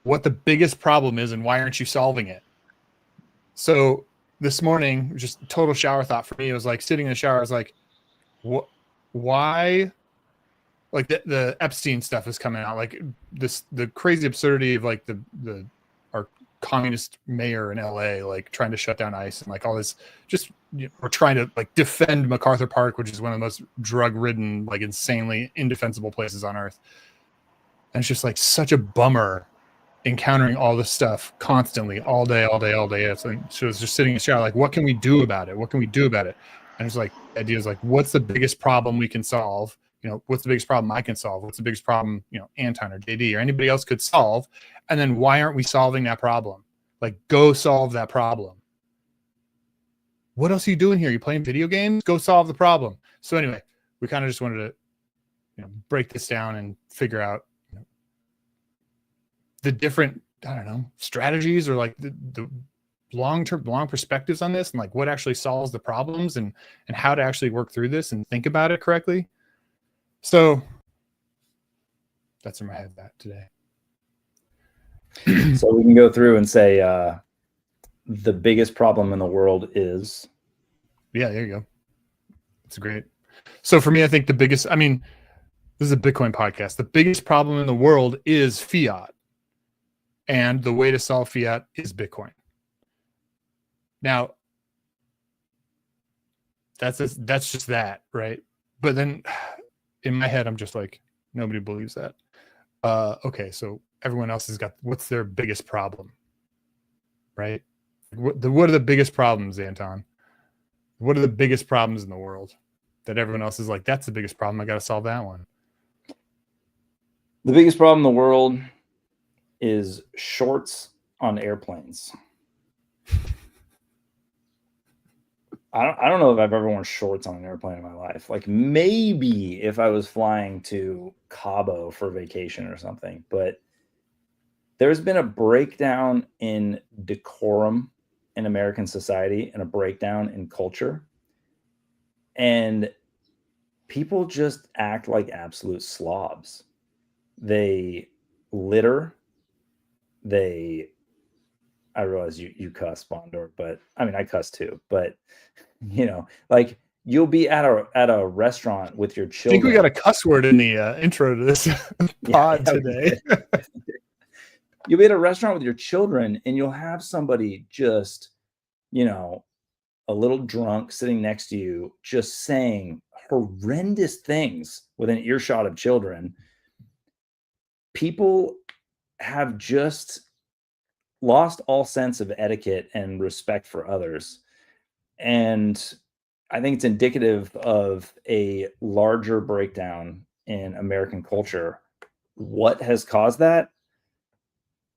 what the biggest problem is and why aren't you solving it? So this morning, just total shower thought for me. It was like sitting in the shower. I was like, what? Why? Like the Epstein stuff is coming out. Like the crazy absurdity of like our communist mayor in LA, like trying to shut down ICE and like all this, just we're trying to like defend MacArthur Park, which is one of the most drug-ridden, like insanely indefensible places on earth. And it's just like such a bummer encountering all this stuff constantly, all day. So it's just sitting in the shower, like, what can we do about it? What can we do about it? And it's like, the idea is like, what's the biggest problem we can solve? What's the biggest problem I can solve? What's the biggest problem, Anton or JD or anybody else could solve? And then why aren't we solving that problem? Like, go solve that problem. What else are you doing here? You playing video games? Go solve the problem. So anyway, we kind of just wanted to, break this down and figure out the different, I don't know, strategies or like the long perspectives on this and like what actually solves the problems and how to actually work through this and think about it correctly. So that's where my head's at today. So we can go through and say the biggest problem in the world is. Yeah, there you go. That's great. So for me, I think this is a Bitcoin podcast. The biggest problem in the world is fiat. And the way to solve fiat is Bitcoin. Now, that's just that, right? But then in my head, I'm just like, nobody believes that. Okay, so everyone else has got, what's their biggest problem, right? What are the biggest problems, Anton? What are the biggest problems in the world that everyone else is like, that's the biggest problem, I got to solve that one? The biggest problem in the world is shorts on airplanes. I don't know if I've ever worn shorts on an airplane in my life. Like maybe if I was flying to Cabo for vacation or something, but there's been a breakdown in decorum in American society and a breakdown in culture. And people just act like absolute slobs. They litter. I realize you cuss, Bondor, but I mean, I cuss too, but like you'll be at a restaurant with your children. I think we got a cuss word in the intro to this pod today. You'll be at a restaurant with your children and you'll have somebody just, a little drunk sitting next to you, just saying horrendous things within earshot of children. People have just lost all sense of etiquette and respect for others. And I think it's indicative of a larger breakdown in American culture. What has caused that?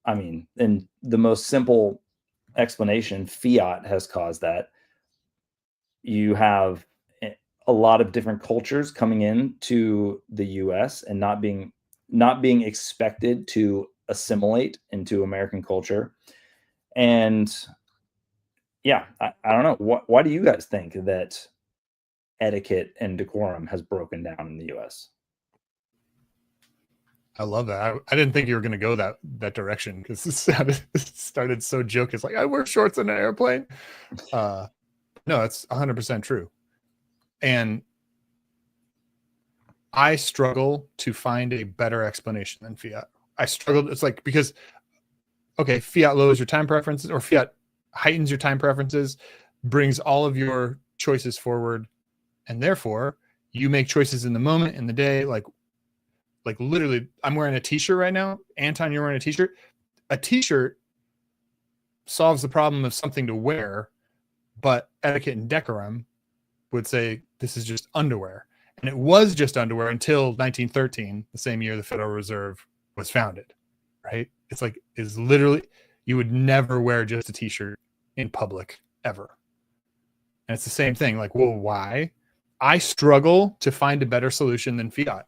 I mean, in the most simple explanation, fiat has caused that. You have a lot of different cultures coming into the US and not being expected to assimilate into American culture. And yeah, I don't know. Why do you guys think that etiquette and decorum has broken down in the US? I love that. I didn't think you were going to go that direction because it started so joke. It's like, I wear shorts on an airplane. No, it's 100% true. And I struggle to find a better explanation than fiat. I struggled. It's like, because, okay, fiat lowers your time preferences, or fiat heightens your time preferences, brings all of your choices forward. And therefore you make choices in the moment, in the day. Like literally, I'm wearing a t-shirt right now. Anton, you're wearing a t-shirt. A t-shirt solves the problem of something to wear, but etiquette and decorum would say this is just underwear. And it was just underwear until 1913, the same year the Federal Reserve was founded, right? It's like, is literally, you would never wear just a t-shirt in public ever. And it's the same thing. Like, well, why? I struggle to find a better solution than fiat.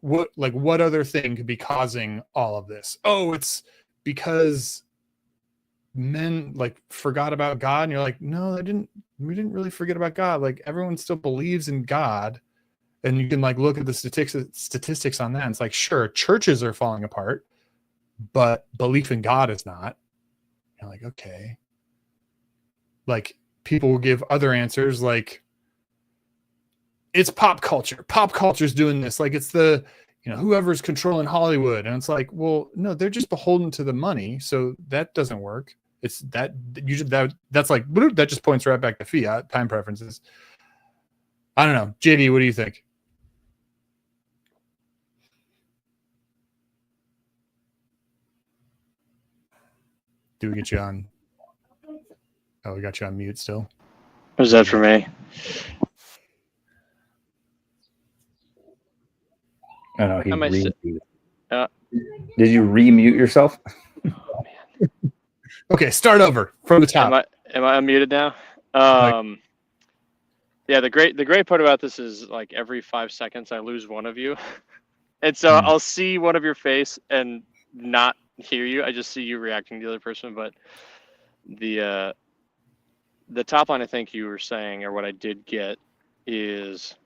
What other thing could be causing all of this? Oh, it's because men like forgot about God. And you're like, no, we didn't really forget about God. Like, everyone still believes in God. And you can like look at the statistics on that. And it's like, sure, churches are falling apart, but belief in God is not. You're like, okay. Like people will give other answers like it's pop culture. Pop culture's doing this. Like it's the, whoever's controlling Hollywood. And it's like, well, no, they're just beholden to the money. So that doesn't work. It's that's like, that just points right back to fiat time preferences. I don't know. JD, what do you think? Do we get you on? Oh, we got you on mute still. Was that for me? Oh, no, he Am I si- re-muted. Did you re-mute yourself? Oh man. Okay, start over from the top. Am I unmuted now? Yeah, the great part about this is like every 5 seconds I lose one of you. And so I'll see one of your face and not hear you. I just see you reacting to the other person. But the top line I think you were saying, or what I did get, is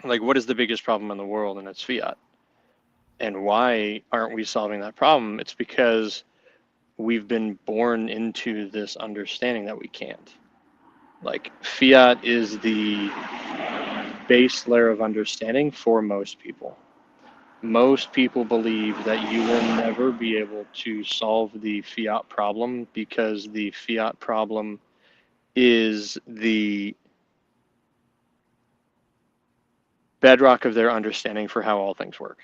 like, what is the biggest problem in the world? And it's fiat. And why aren't we solving that problem? It's because we've been born into this understanding that we can't. Like, fiat is the base layer of understanding for most people. Most people believe that you will never be able to solve the fiat problem because the fiat problem is the bedrock of their understanding for how all things work.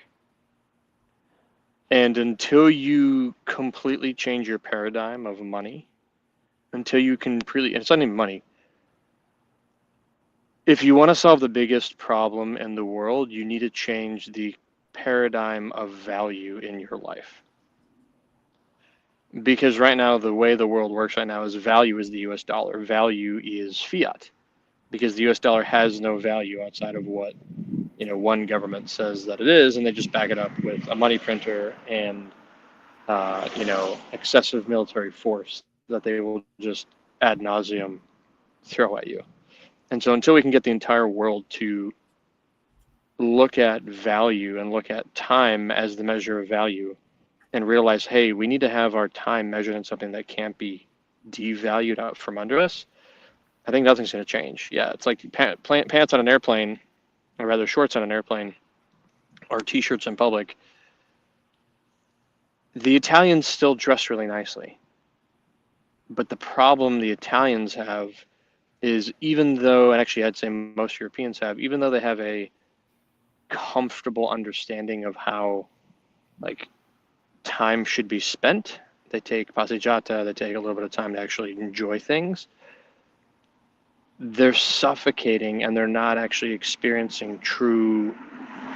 And until you completely change your paradigm of money, until you completely, and it's not even money, if you want to solve the biggest problem in the world, you need to change the paradigm of value in your life. Because right now, the way the world works right now is value is the US dollar. Value is fiat. Because the US dollar has no value outside of what one government says that it is, and they just back it up with a money printer and excessive military force that they will just ad nauseum throw at you. And so until we can get the entire world to look at value and look at time as the measure of value and realize, hey, we need to have our time measured in something that can't be devalued out from under us, I think nothing's going to change. Yeah, it's like pants on an airplane, or rather shorts on an airplane, or t-shirts in public. The Italians still dress really nicely. But the problem the Italians have is, even though, and actually I'd say most Europeans have, even though they have a comfortable understanding of how like time should be spent, they take passeggiata, they take a little bit of time to actually enjoy things, they're suffocating and they're not actually experiencing true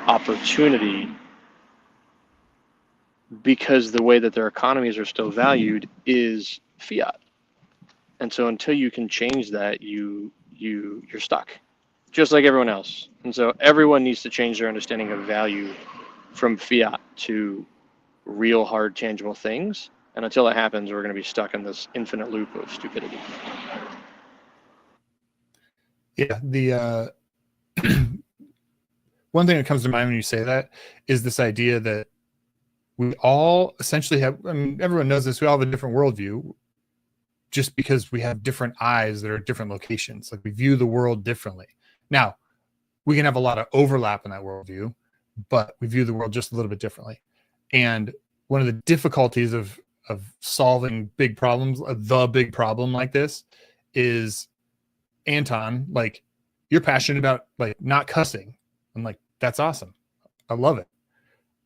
opportunity because the way that their economies are still valued is fiat. And so until you can change that, you're stuck, just like everyone else. And so everyone needs to change their understanding of value from fiat to real, hard, tangible things. And until that happens, we're going to be stuck in this infinite loop of stupidity. Yeah, the one thing that comes to mind when you say that is this idea that we all essentially have, I mean, everyone knows this, we all have a different worldview just because we have different eyes that are at different locations. Like we view the world differently. Now, we can have a lot of overlap in that worldview, but we view the world just a little bit differently. And one of the difficulties of solving big problems, the big problem like this, is Anton, like, you're passionate about like not cussing. I'm like, that's awesome. I love it.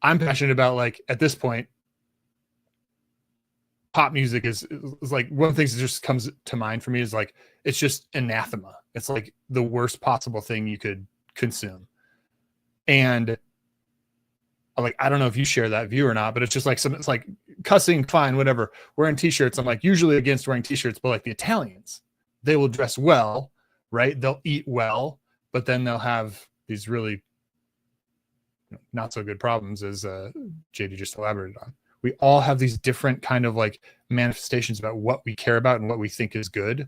I'm passionate about, like, at this point, pop music is like one of the things that just comes to mind for me is like, it's just anathema. It's like the worst possible thing you could consume. And like, I don't know if you share that view or not, but it's just like it's like cussing, fine, whatever. Wearing t-shirts, I'm like usually against wearing t-shirts, but like the Italians, they will dress well, right? They'll eat well, but then they'll have these really not so good problems, as JD just elaborated on. We all have these different kind of like manifestations about what we care about and what we think is good.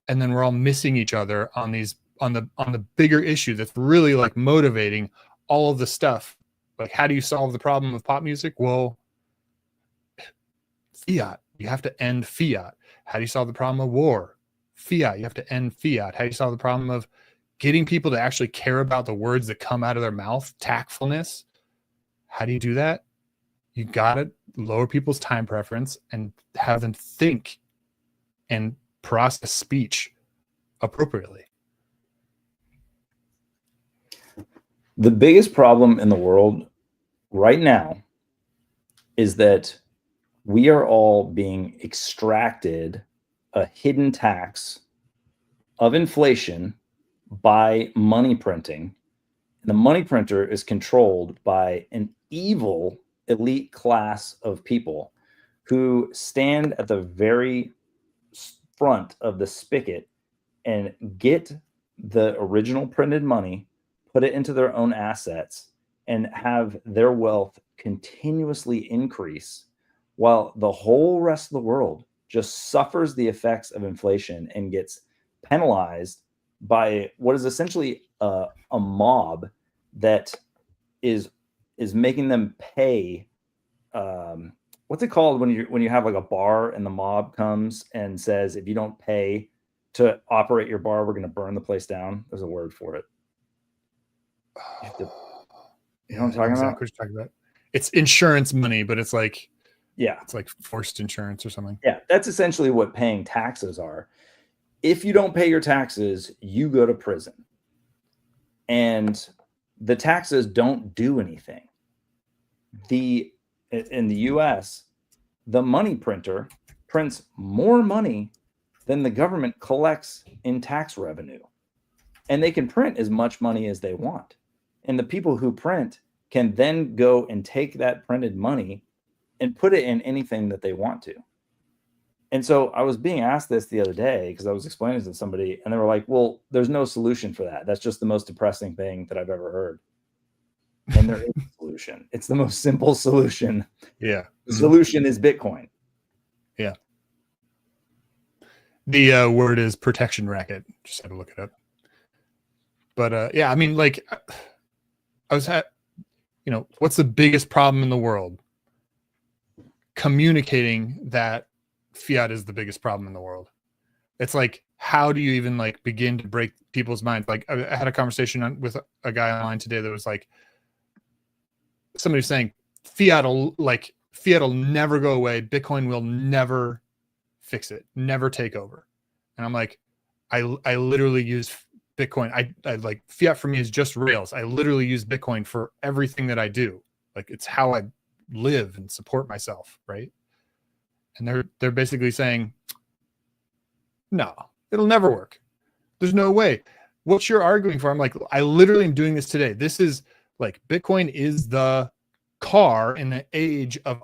And then we're all missing each other on these, on the bigger issue that's really like motivating all of the stuff. Like, how do you solve the problem of pop music? Well, Fiat. You have to end fiat. How do you solve the problem of war? Fiat. You have to end fiat. How do you solve the problem of getting people to actually care about the words that come out of their mouth? Tactfulness. How do you do that? You got to lower people's time preference and have them think and process speech appropriately. The biggest problem in the world right now is that we are all being extracted a hidden tax of inflation by money printing. And the money printer is controlled by an evil elite class of people who stand at the very front of the spigot and get the original printed money, put it into their own assets, and have their wealth continuously increase while the whole rest of the world just suffers the effects of inflation and gets penalized by what is essentially a mob that is making them pay. What's it called when you have like a bar and the mob comes and says, if you don't pay to operate your bar, we're going to burn the place down? There's a word for it. You know what I'm talking about? What you're talking about. It's insurance money, but it's like, yeah, it's like forced insurance or something. Yeah, that's essentially what paying taxes are. If you don't pay your taxes, you go to prison. And the taxes don't do anything. In the US, the money printer prints more money than the government collects in tax revenue. And they can print as much money as they want. And the people who print can then go and take that printed money and put it in anything that they want to. And so I was being asked this the other day because I was explaining to somebody, and they were like, well, there's no solution for that. That's just the most depressing thing that I've ever heard. And there is a solution. It's the most simple solution. Yeah. The solution is Bitcoin. Yeah. The word is protection racket. Just had to look it up. But yeah, I mean, like, what's the biggest problem in the world? Communicating that fiat is the biggest problem in the world. It's like, how do you even like begin to break people's minds? Like, I had a conversation with a guy online today that was like, somebody was saying fiat will never go away. Bitcoin will never fix it, never take over. And I'm like, I literally use Bitcoin. I like, fiat for me is just rails. I literally use Bitcoin for everything that I do. Like, it's how I live and support myself, right? And they're basically saying, no, it'll never work. There's no way. What you're arguing for, I'm like, I literally am doing this today. This is like, Bitcoin is the car in the age of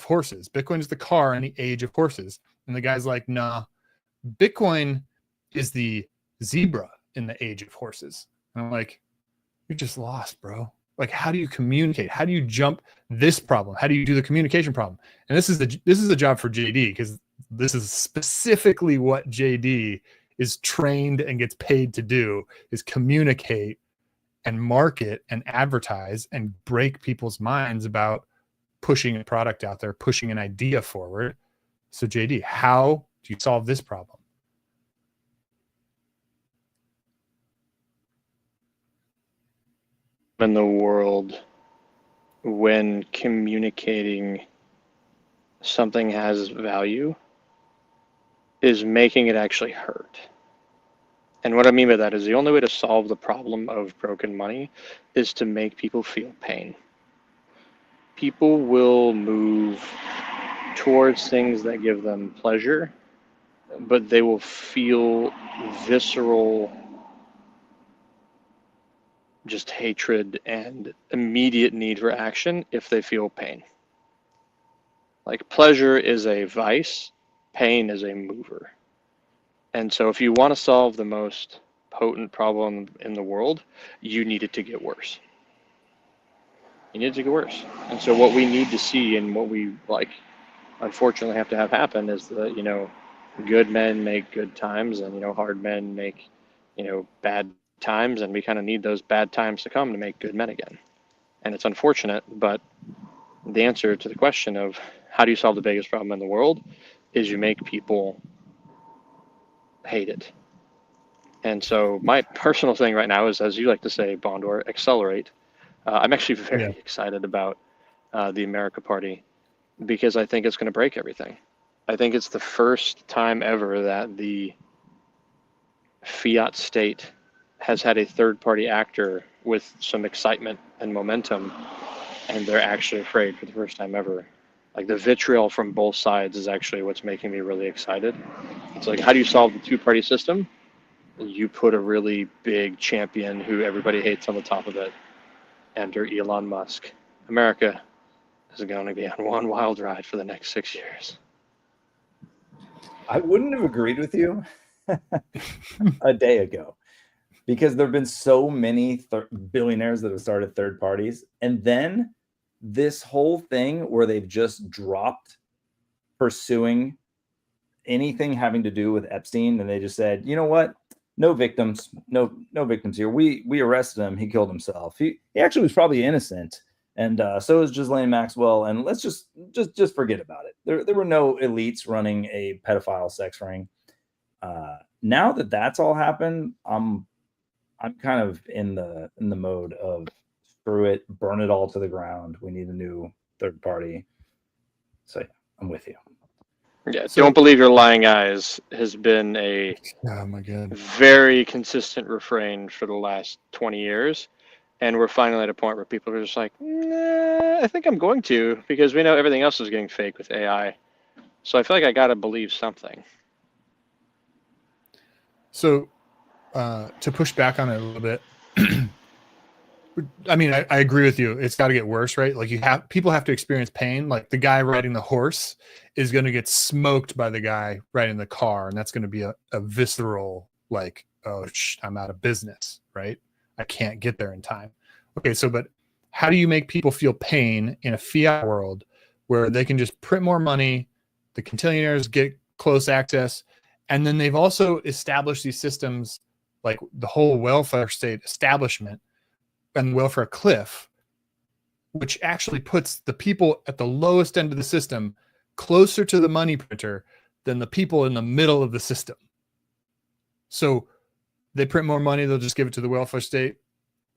horses. Bitcoin is the car in the age of horses. And the guy's like, nah, Bitcoin is the zebra in the age of horses. And I'm like, you're just lost, bro. Like, how do you communicate? How do you jump this problem? How do you do the communication problem? And this is the job for JD, because this is specifically what JD is trained and gets paid to do, is communicate and market and advertise and break people's minds about pushing a product out there, pushing an idea forward. So JD, how do you solve this problem? In the world, when communicating something has value, is making it actually hurt. And what I mean by that is the only way to solve the problem of broken money is to make people feel pain. People will move towards things that give them pleasure, but they will feel visceral just hatred and immediate need for action if they feel pain. Like, pleasure is a vice, pain is a mover. And so if you want to solve the most potent problem in the world, you need it to get worse. You need it to get worse. And so what we need to see, and what we like unfortunately have to have happen, is that, good men make good times, and hard men make bad times, and we kind of need those bad times to come to make good men again. And it's unfortunate, but the answer to the question of how do you solve the biggest problem in the world? Is you make people hate it. And so my personal thing right now is, as you like to say, Bondor, accelerate. I'm actually very excited about the America Party because I think it's going to break everything. I think it's the first time ever that the fiat state has had a third-party actor with some excitement and momentum, and they're actually afraid for the first time ever. Like the vitriol from both sides is actually what's making me really excited. It's like, how do you solve the two-party system? You put a really big champion who everybody hates on the top of it. Enter Elon Musk. America is going to be on one wild ride for the next 6 years. I wouldn't have agreed with you a day ago because there have been so many billionaires that have started third parties. And then this whole thing where they've just dropped pursuing anything having to do with Epstein. And they just said, you know what? No victims, no victims here. We arrested him. He killed himself. He actually was probably innocent. And so is Ghislaine Maxwell. And let's just forget about it. There were no elites running a pedophile sex ring. Now that that's all happened, I'm kind of in the mode of screw it, burn it all to the ground. We need a new third party. So yeah, I'm with you. Yeah, so, don't believe your lying eyes has been a very consistent refrain for the last 20 years. And we're finally at a point where people are just like, nah, I think I'm going to, because we know everything else is getting fake with AI. So I feel like I got to believe something. So to push back on it a little bit, I mean, I agree with you. It's got to get worse, right? Like people have to experience pain. Like the guy riding the horse is going to get smoked by the guy riding the car. And that's going to be a visceral, like, oh, I'm out of business, right? I can't get there in time. Okay. So, but how do you make people feel pain in a fiat world where they can just print more money, the quintillionaires get close access, and then they've also established these systems like the whole welfare state establishment and welfare cliff, which actually puts the people at the lowest end of the system closer to the money printer than the people in the middle of the system. So they print more money, they'll just give it to the welfare state.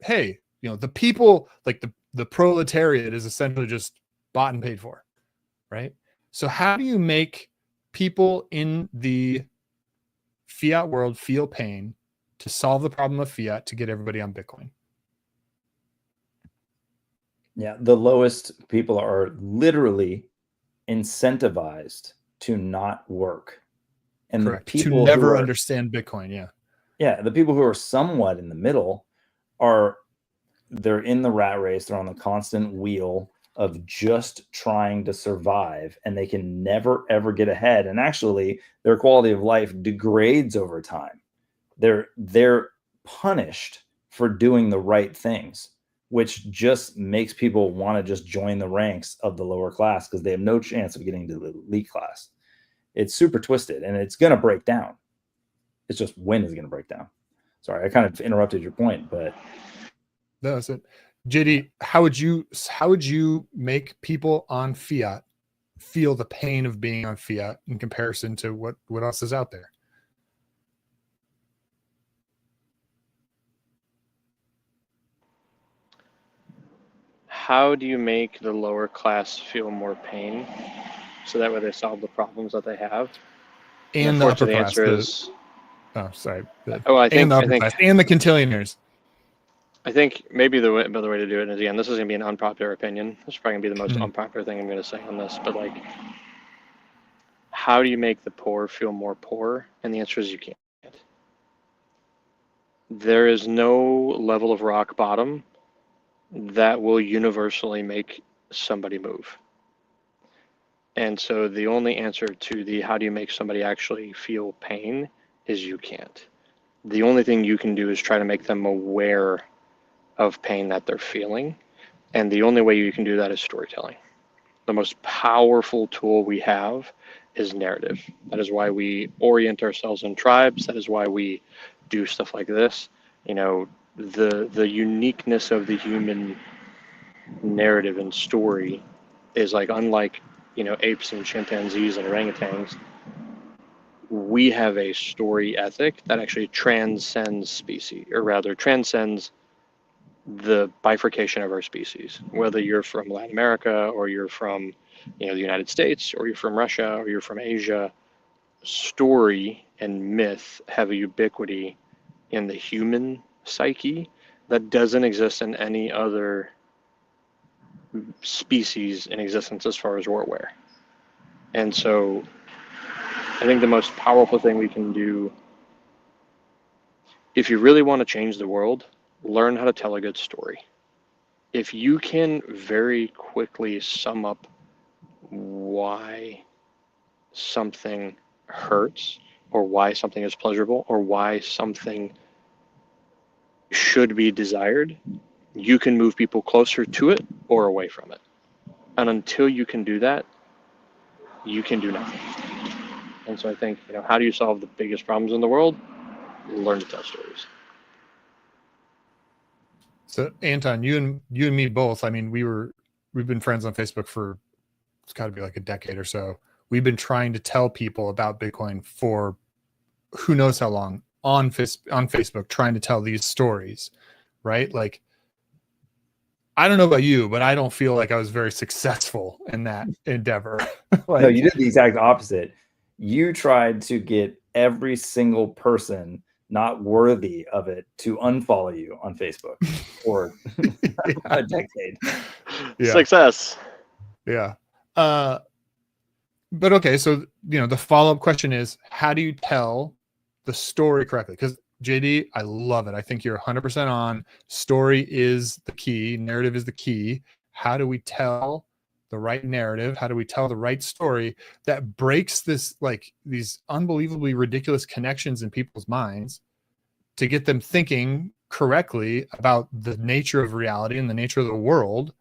Hey, you know, the people, like the proletariat is essentially just bought and paid for, right? So how do you make people in the fiat world feel pain to solve the problem of fiat to get everybody on Bitcoin? Yeah, the lowest people are literally incentivized to not work. And correct. The people to never understand Bitcoin, yeah, the people who are somewhat in the middle they're in the rat race, they're on the constant wheel of just trying to survive, and they can never ever get ahead. And actually their quality of life degrades over time. They're punished for doing the right things, which just makes people want to just join the ranks of the lower class because they have no chance of getting to the elite class. It's super twisted and it's going to break down. It's just when is it going to break down? Sorry, I kind of interrupted your point, but no, that's it. JD, how would you make people on fiat feel the pain of being on fiat in comparison to what else is out there? How do you make the lower class feel more pain so that way they solve the problems that they have? And the upper class. The answer is, oh, sorry. I think and the quintillionaires. I think maybe the other way to do it is, again, this is going to be an unpopular opinion. This is probably going to be the most unpopular thing I'm going to say on this, but like, how do you make the poor feel more poor? And the answer is you can't. There is no level of rock bottom that will universally make somebody move. And so the only answer to the how do you make somebody actually feel pain is you can't. The only thing you can do is try to make them aware of pain that they're feeling. And the only way you can do that is storytelling. The most powerful tool we have is narrative. That is why we orient ourselves in tribes. That is why we do stuff like this. You know, the uniqueness of the human narrative and story is like unlike apes and chimpanzees and orangutans, we have a story ethic that actually transcends species, or rather transcends the bifurcation of our species. Whether you're from Latin America, or you're from the United States, or you're from Russia, or you're from Asia, story and myth have a ubiquity in the human psyche that doesn't exist in any other species in existence as far as we're aware. And so I think the most powerful thing we can do, if you really want to change the world, learn how to tell a good story. If you can very quickly sum up why something hurts, or why something is pleasurable, or why something should be desired, you can move people closer to it or away from it. And until you can do that, you can do nothing. And so I think, how do you solve the biggest problems in the world? Learn to tell stories. So Anton, you and me both. I mean, we've been friends on Facebook for, it's got to be like a decade or so. We've been trying to tell people about Bitcoin for who knows how long on Facebook, trying to tell these stories, right? Like, I don't know about you, but I don't feel like I was very successful in that endeavor. No, you did the exact opposite. You tried to get every single person not worthy of it to unfollow you on Facebook for a decade. Yeah. Success. Yeah. But okay, so the follow-up question is, how do you tell the story correctly? Because JD, I love it. I think you're 100% on. Story is the key. Narrative is the key. How do we tell the right narrative? How do we tell the right story that breaks these unbelievably ridiculous connections in people's minds to get them thinking correctly about the nature of reality and the nature of the world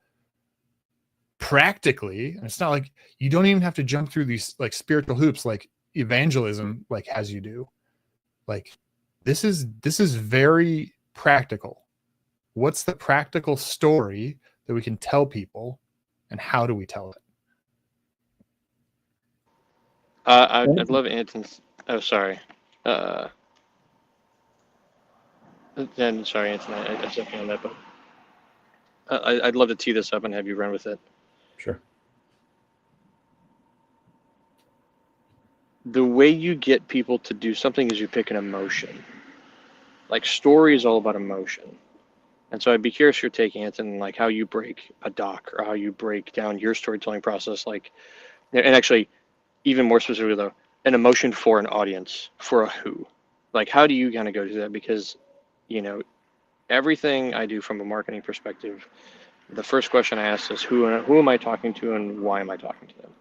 practically? And it's not like you don't even have to jump through these like spiritual hoops like evangelism like has you do. Like this is very practical. What's the practical story that we can tell people, and how do we tell it? I'd love Anton's. Oh, sorry. Then sorry, Anton. I stepped on that, but I'd love to tee this up and have you run with it. Sure. The way you get people to do something is you pick an emotion. Like, story is all about emotion. And so I'd be curious your take, Anton, like how you break a doc, or how you break down your storytelling process. Like, and actually, even more specifically though, an emotion for an audience, for a who. Like, how do you kind of go to that? Because, everything I do from a marketing perspective, the first question I ask is who am I talking to, and why am I talking to them?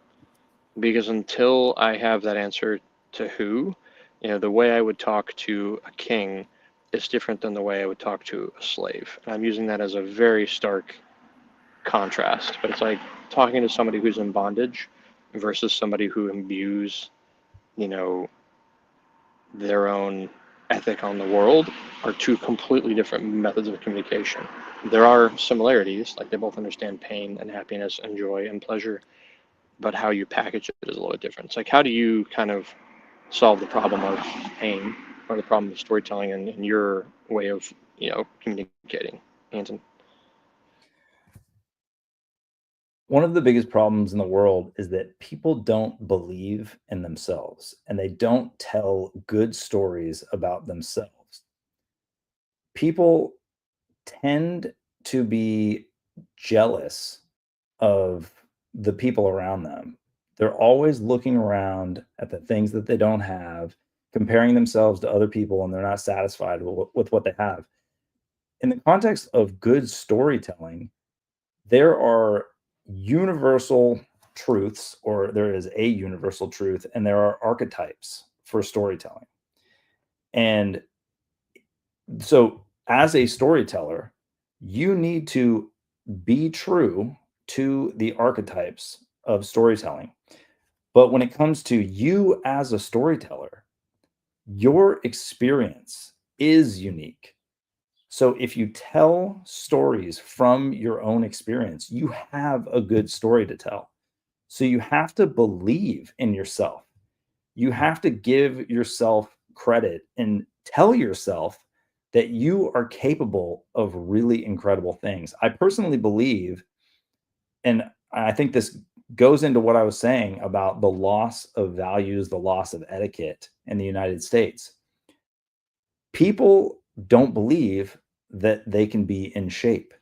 Because until I have that answer to who, the way I would talk to a king is different than the way I would talk to a slave. And I'm using that as a very stark contrast, but it's like talking to somebody who's in bondage versus somebody who imbues, their own ethic on the world, are two completely different methods of communication. There are similarities, like they both understand pain and happiness and joy and pleasure, but how you package it is a little bit different. It's like, how do you kind of solve the problem of pain, or the problem of storytelling, in your way of, communicating, Anton? One of the biggest problems in the world is that people don't believe in themselves, and they don't tell good stories about themselves. People tend to be jealous of the people around them. They're always looking around at the things that they don't have, comparing themselves to other people, and they're not satisfied with what they have. In the context of good storytelling, there are universal truths, or there is a universal truth, and there are archetypes for storytelling. And so, as a storyteller, you need to be true to the archetypes of storytelling. But when it comes to you as a storyteller, your experience is unique. So if you tell stories from your own experience, you have a good story to tell. So you have to believe in yourself. You have to give yourself credit and tell yourself that you are capable of really incredible things. I personally believe, and I think this goes into what I was saying about the loss of values, the loss of etiquette in the United States. People don't believe that they can be in shape.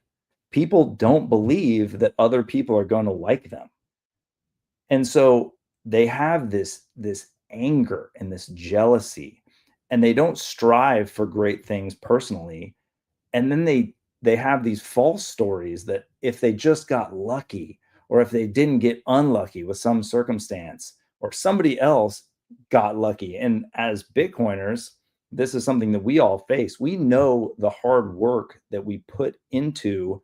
People don't believe that other people are going to like them. And so they have this anger and this jealousy, and they don't strive for great things personally. And then they have these false stories that if they just got lucky, or if they didn't get unlucky with some circumstance, or somebody else got lucky. And as Bitcoiners, this is something that we all face. We know the hard work that we put into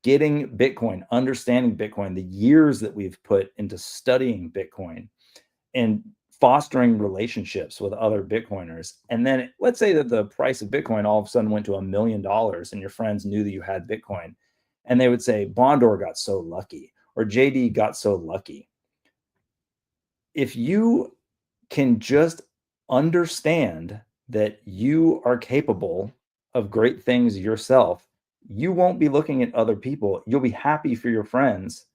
getting Bitcoin, understanding Bitcoin, the years that we've put into studying Bitcoin and fostering relationships with other Bitcoiners. And then let's say that the price of Bitcoin all of a sudden went to $1 million and your friends knew that you had Bitcoin. And they would say, Bondor got so lucky, or JD got so lucky. If you can just understand that you are capable of great things yourself, you won't be looking at other people. You'll be happy for your friends.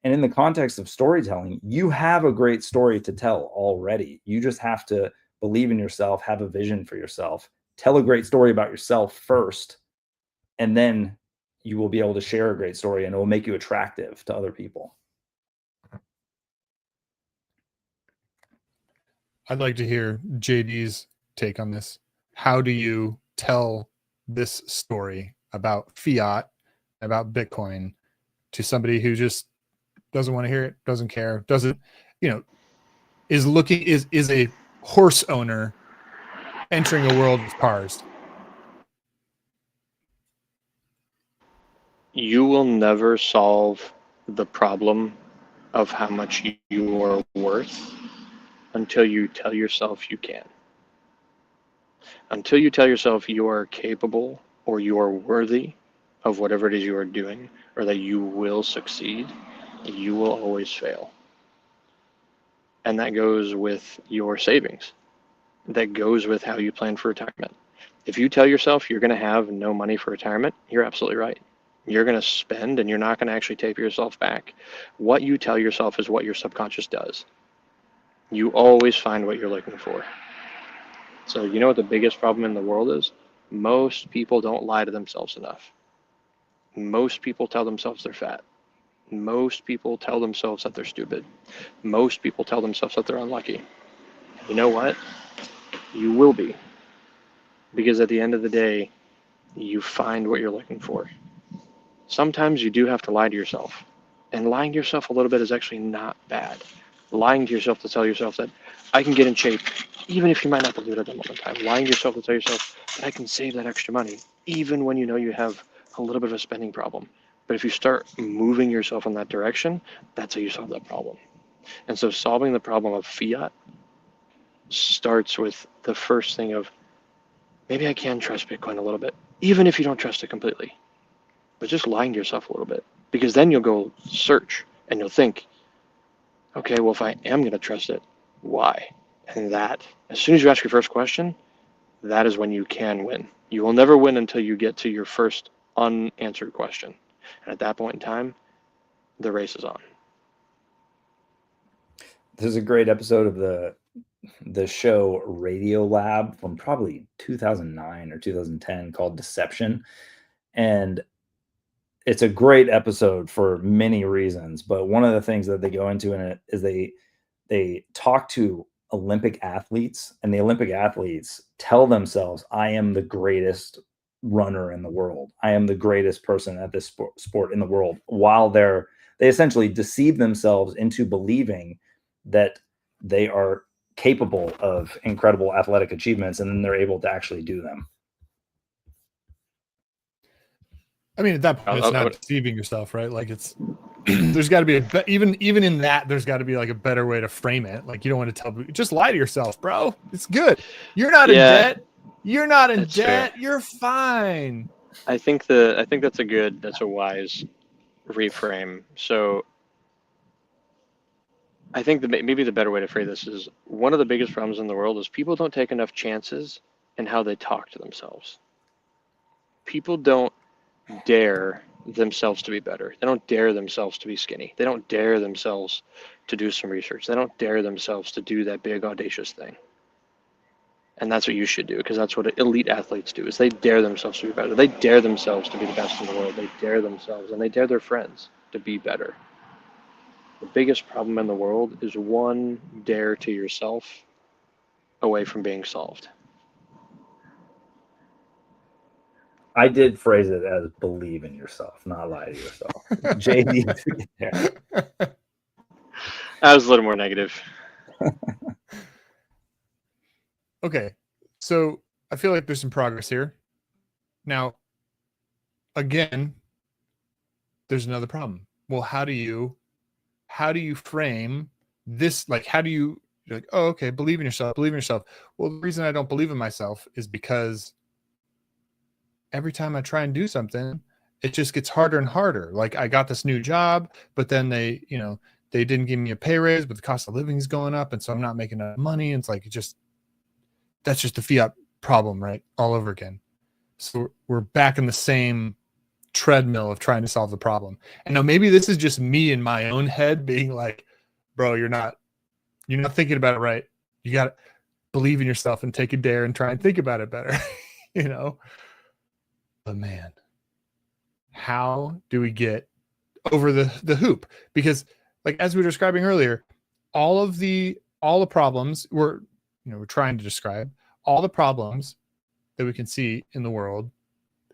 And in the context of storytelling, you have a great story to tell already. You just have to believe in yourself, have a vision for yourself, tell a great story about yourself first, and then you will be able to share a great story, and it will make you attractive to other people. I'd like to hear JD's take on this. How do you tell this story about fiat, about Bitcoin, to somebody who just doesn't want to hear it, doesn't care, doesn't, is a horse owner entering a world of cars? You will never solve the problem of how much you are worth until you tell yourself you can. Until you tell yourself you are capable or you are worthy of whatever it is you are doing, or that you will succeed, you will always fail. And that goes with your savings. That goes with how you plan for retirement. If you tell yourself you're going to have no money for retirement, you're absolutely right. You're going to spend and you're not going to actually take yourself back. What you tell yourself is what your subconscious does. You always find what you're looking for. So you know what the biggest problem in the world is? Most people don't lie to themselves enough. Most people tell themselves they're fat. Most people tell themselves that they're stupid. Most people tell themselves that they're unlucky. You know what? You will be. Because at the end of the day, you find what you're looking for. Sometimes you do have to lie to yourself. And lying to yourself a little bit is actually not bad. Lying to yourself to tell yourself that I can get in shape, even if you might not believe it at the moment in time. Lying to yourself to tell yourself that I can save that extra money, even when you know you have a little bit of a spending problem. But if you start moving yourself in that direction, that's how you solve that problem. And so solving the problem of fiat starts with the first thing of, maybe I can trust Bitcoin a little bit, even if you don't trust it completely. But just lying to yourself a little bit, because then you'll go search and you'll think, okay, well, if I am going to trust it, why? And that, as soon as you ask your first question, that is when you can win. You will never win until you get to your first unanswered question. And at that point in time, the race is on. There's a great episode of the show Radiolab from probably 2009 or 2010 called Deception. And it's a great episode for many reasons. But one of the things that they go into in it is they talk to Olympic athletes, and the Olympic athletes tell themselves, I am the greatest runner in the world. I am the greatest person at this sport in the world, while they essentially deceive themselves into believing that they are capable of incredible athletic achievements, and then they're able to actually do them. I mean, at that point, it's not deceiving yourself, right? Like, it's there's got to be even in that, there's got to be like a better way to frame it. Like, you don't want to tell, just lie to yourself, bro. It's good. You're not in debt. You're not in debt. Fair. You're fine. I think that's a wise reframe. So I think maybe the better way to phrase this is one of the biggest problems in the world is people don't take enough chances in how they talk to themselves. People don't dare themselves to be better. They don't dare themselves to be skinny. They don't dare themselves to do some research. They don't dare themselves to do that big audacious thing. And that's what you should do, because that's what elite athletes do, is they dare themselves to be better. They dare themselves to be the best in the world. They dare themselves, and they dare their friends to be better. The biggest problem in the world is one dare to yourself away from being solved. I did phrase it as believe in yourself, not lie to yourself. JD to get there. I was a little more negative. Okay, so I feel like there's some progress here. Now, again, there's another problem. Well, how do you frame this? Like, how do you're like, oh, okay, believe in yourself, believe in yourself. Well, the reason I don't believe in myself is because every time I try and do something, it just gets harder and harder. Like, I got this new job, but then they didn't give me a pay raise, but the cost of living is going up, and so I'm not making enough money. And it's like, that's just the fiat problem, right? All over again. So we're back in the same treadmill of trying to solve the problem. And now maybe this is just me in my own head being like, bro, you're not thinking about it right. You got to believe in yourself and take a dare and try and think about it better, But man, how do we get over the hoop? Because, like, as we were describing earlier, all the problems we're trying to describe, all the problems that we can see in the world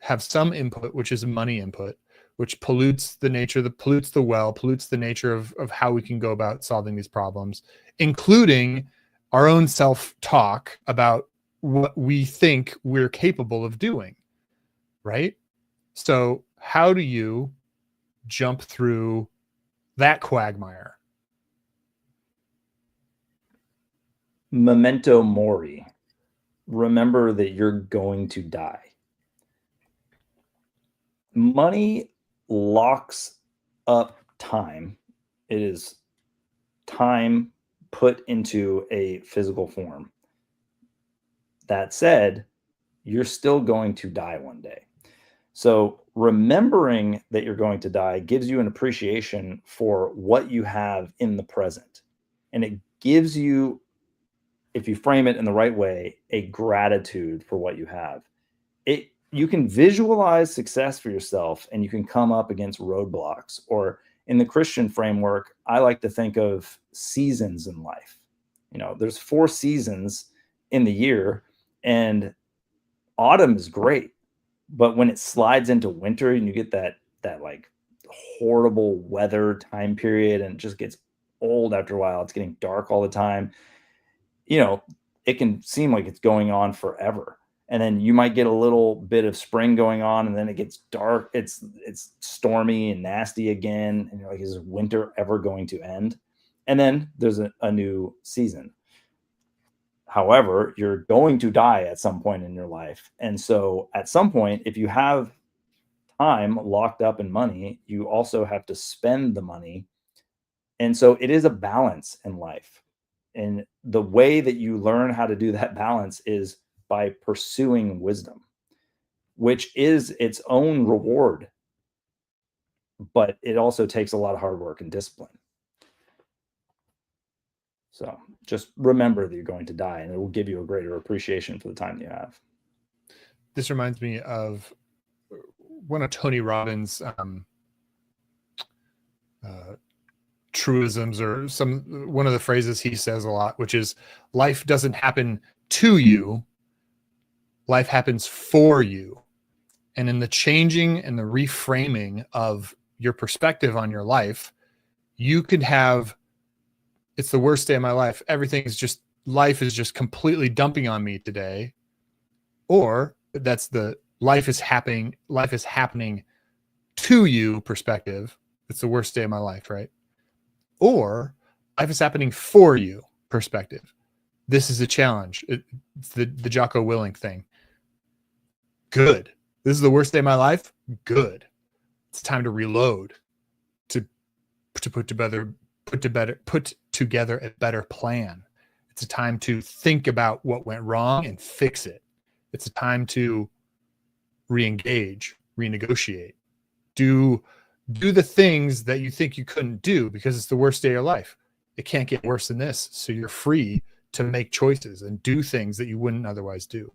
have some input, which is money input, which pollutes the nature, pollutes the well, pollutes the nature of how we can go about solving these problems, including our own self-talk about what we think we're capable of doing, right? So how do you jump through that quagmire? Memento mori. Remember that you're going to die. Money locks up time. It is time put into a physical form. That said, you're still going to die one day. So remembering that you're going to die gives you an appreciation for what you have in the present. And it gives you, if you frame it in the right way, a gratitude for what you have. You can visualize success for yourself, and you can come up against roadblocks. Or in the Christian framework, I like to think of seasons in life. There's 4 seasons in the year, and autumn is great. But when it slides into winter and you get that like horrible weather time period, and it just gets old after a while, it's getting dark all the time. It can seem like it's going on forever. And then you might get a little bit of spring going on, and then it gets dark. It's stormy and nasty again. And you're like, is winter ever going to end? And then there's a new season. However, you're going to die at some point in your life. And so at some point, if you have time locked up in money, you also have to spend the money. And so it is a balance in life. And the way that you learn how to do that balance is by pursuing wisdom, which is its own reward. But it also takes a lot of hard work and discipline. So just remember that you're going to die, and it will give you a greater appreciation for the time you have. This reminds me of one of Tony Robbins' truisms, or one of the phrases he says a lot, which is, life doesn't happen to you, life happens for you. And in the changing and the reframing of your perspective on your life, you could have, it's the worst day of my life, life is just completely dumping on me today. Or that's the life is happening to you perspective. It's the worst day of my life, right? Or life is happening for you perspective. This is a challenge. It's the Jocko Willink thing. Good. This is the worst day of my life. Good. It's time to reload, to put put together a better plan. It's a time to think about what went wrong and fix it. It's a time to re-engage, renegotiate, do the things that you think you couldn't do because it's the worst day of your life. It can't get worse than this. So you're free to make choices and do things that you wouldn't otherwise do.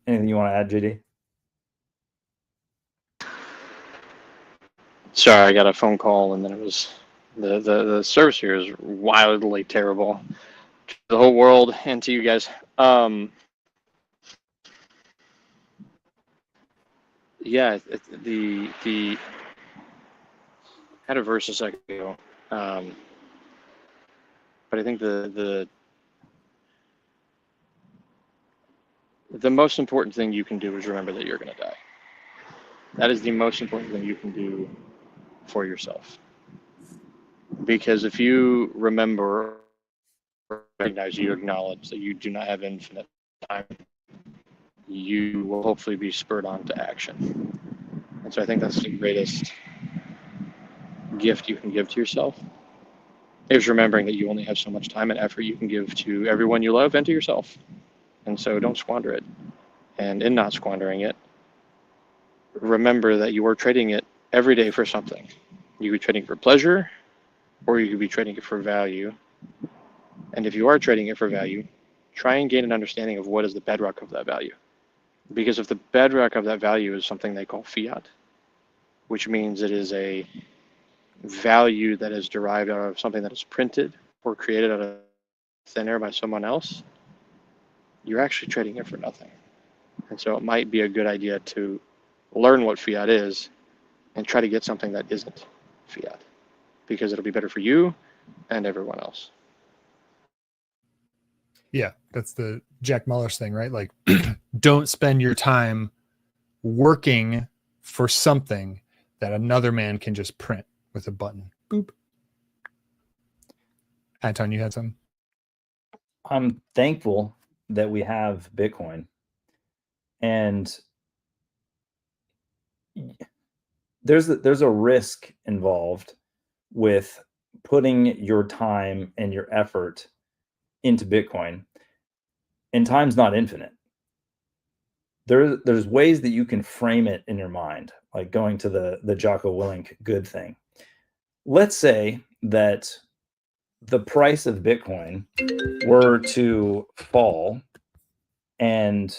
Anything you want to add, JD? Sorry, I got a phone call, and then it was the service here is wildly terrible to the whole world and to you guys. Yeah, the had a verse a second ago, but I think the most important thing you can do is remember that you're going to die. That is the most important thing you can do for yourself. Because if you remember, recognize, you acknowledge that you do not have infinite time, you will hopefully be spurred on to action. And so I think that's the greatest gift you can give to yourself, is remembering that you only have so much time and effort you can give to everyone you love and to yourself. And so don't squander it. And in not squandering it, remember that you are trading it every day for something. You could be trading for pleasure, or you could be trading it for value. And if you are trading it for value, try and gain an understanding of what is the bedrock of that value. Because if the bedrock of that value is something they call fiat, which means it is a value that is derived out of something that is printed or created out of thin air by someone else, you're actually trading it for nothing. And so it might be a good idea to learn what fiat is and try to get something that isn't fiat, because it'll be better for you and everyone else. Yeah, that's the Jack Muller's thing, right? Like, don't spend your time working for something that another man can just print with a button. Boop. Anton, you had something? I'm thankful that we have Bitcoin. And there's a risk involved with putting your time and your effort into Bitcoin. And time's not infinite. There's ways that you can frame it in your mind, like going to the Jocko Willink good thing. Let's say that the price of Bitcoin were to fall and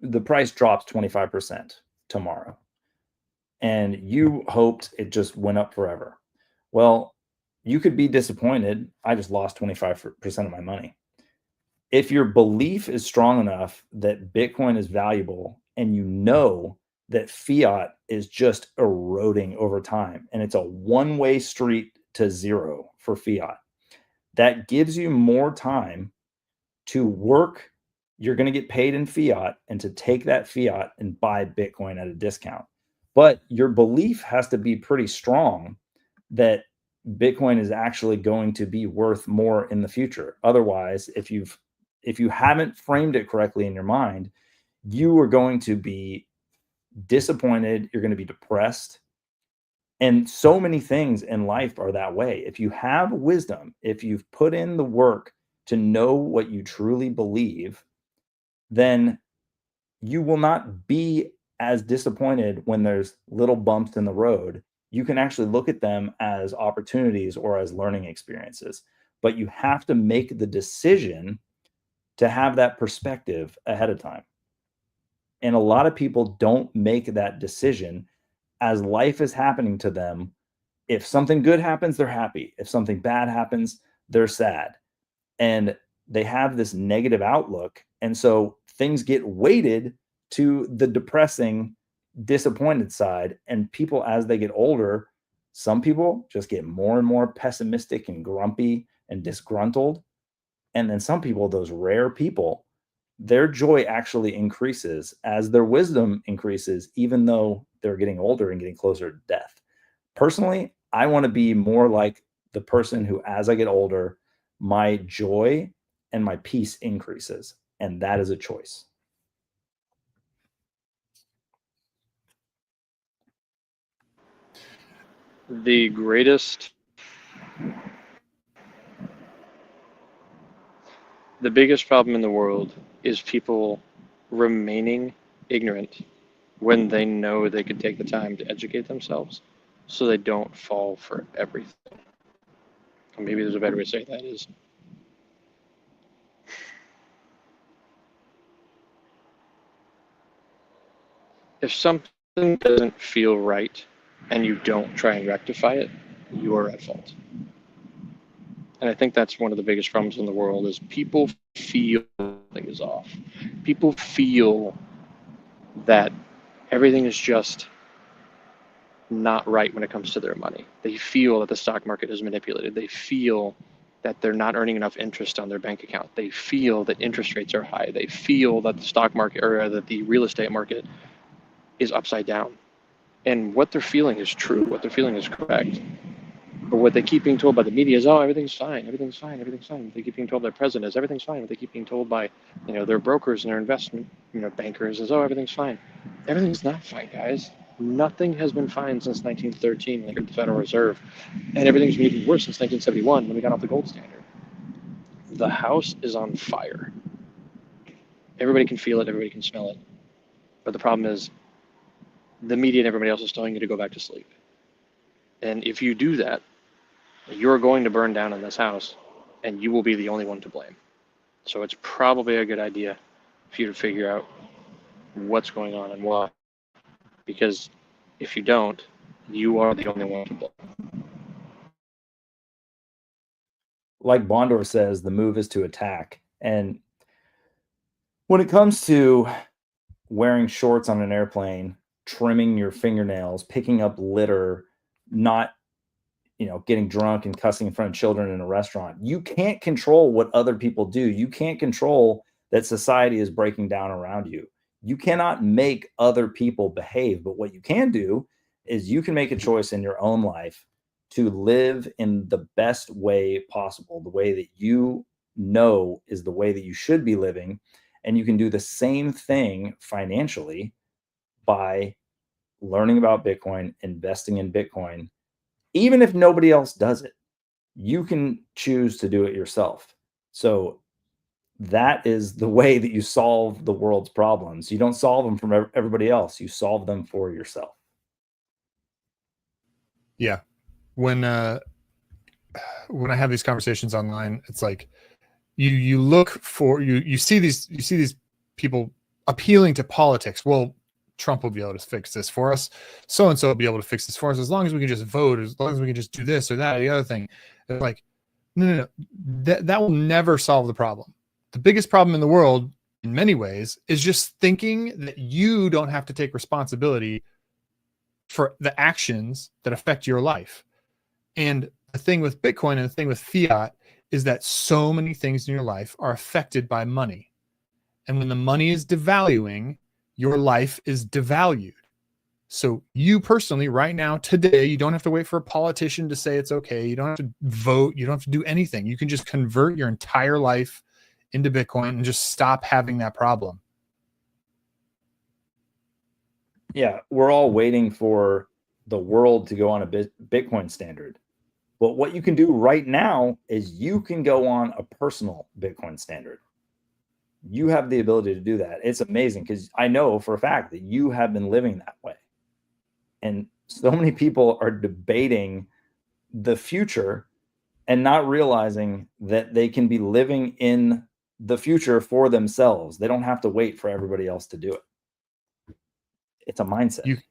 the price drops 25% tomorrow, and you hoped it just went up forever. Well, you could be disappointed. I just lost 25% of my money. If your belief is strong enough that Bitcoin is valuable, and you know that fiat is just eroding over time, and it's a one-way street to zero for fiat, that gives you more time to work. You're going to get paid in fiat, and to take that fiat and buy Bitcoin at a discount. But your belief has to be pretty strong that Bitcoin is actually going to be worth more in the future. Otherwise, if you haven't framed it correctly in your mind, you are going to be disappointed. You're going to be depressed. And so many things in life are that way. If you have wisdom, if you've put in the work to know what you truly believe, then you will not be as disappointed when there's little bumps in the road. You can actually look at them as opportunities or as learning experiences. But you have to make the decision to have that perspective ahead of time. And a lot of people don't make that decision as life is happening to them. If something good happens, they're happy. If something bad happens, they're sad. And they have this negative outlook. And so things get weighted to the depressing, disappointed side. And people, as they get older, some people just get more and more pessimistic and grumpy and disgruntled. And then some people, those rare people, their joy actually increases as their wisdom increases, even though they're getting older and getting closer to death. Personally, I want to be more like the person who, as I get older, my joy and my peace increases. And that is a choice. The biggest problem in the world is people remaining ignorant when they know they could take the time to educate themselves so they don't fall for everything. Or maybe there's a better way to say that is if something doesn't feel right and you don't try and rectify it, you are at fault. And I think that's one of the biggest problems in the world is people feel something is off. People feel that everything is just not right when it comes to their money. They feel that the stock market is manipulated. They feel that they're not earning enough interest on their bank account. They feel that interest rates are high. They feel that the stock market or that the real estate market is upside down. And what they're feeling is true. What they're feeling is correct. But what they keep being told by the media is, oh, everything's fine, everything's fine, everything's fine. They keep being told by the president is everything's fine. What they keep being told by, their brokers and their investment, bankers is, oh, everything's fine. Everything's not fine, guys. Nothing has been fine since 1913 when they the Federal Reserve, and everything's been even worse since 1971 when we got off the gold standard. The house is on fire. Everybody can feel it. Everybody can smell it. But the problem is, the media and everybody else is telling you to go back to sleep. And if you do that, you're going to burn down in this house, and you will be the only one to blame. So it's probably a good idea for you to figure out what's going on and why. Because if you don't, you are the only one to blame. Like Bondor says, the move is to attack. And when it comes to wearing shorts on an airplane, trimming your fingernails, picking up litter, not getting drunk and cussing in front of children in a restaurant, you can't control what other people do. You can't control that society is breaking down around you. You cannot make other people behave. But what you can do is you can make a choice in your own life to live in the best way possible, the way that you know is the way that you should be living. And you can do the same thing financially by learning about Bitcoin, investing in Bitcoin. Even if nobody else does it, you can choose to do it yourself. So that is the way that you solve the world's problems. You don't solve them from everybody else. You solve them for yourself. Yeah. When I have these conversations online, it's like you look for you see these people appealing to politics. Well, Trump will be able to fix this for us. So and so will be able to fix this for us as long as we can just vote, as long as we can just do this or that or the other thing. It's like, no. That will never solve the problem. The biggest problem in the world, in many ways, is just thinking that you don't have to take responsibility for the actions that affect your life. And the thing with Bitcoin and the thing with fiat is that so many things in your life are affected by money. And when the money is devaluing, your life is devalued. So you personally, right now, today, you don't have to wait for a politician to say it's okay. You don't have to vote. You don't have to do anything. You can just convert your entire life into Bitcoin and just stop having that problem. Yeah, we're all waiting for the world to go on a Bitcoin standard. But what you can do right now is you can go on a personal Bitcoin standard. You have the ability to do that. It's amazing because I know for a fact that you have been living that way. And so many people are debating the future and not realizing that they can be living in the future for themselves. They don't have to wait for everybody else to do it. It's a mindset.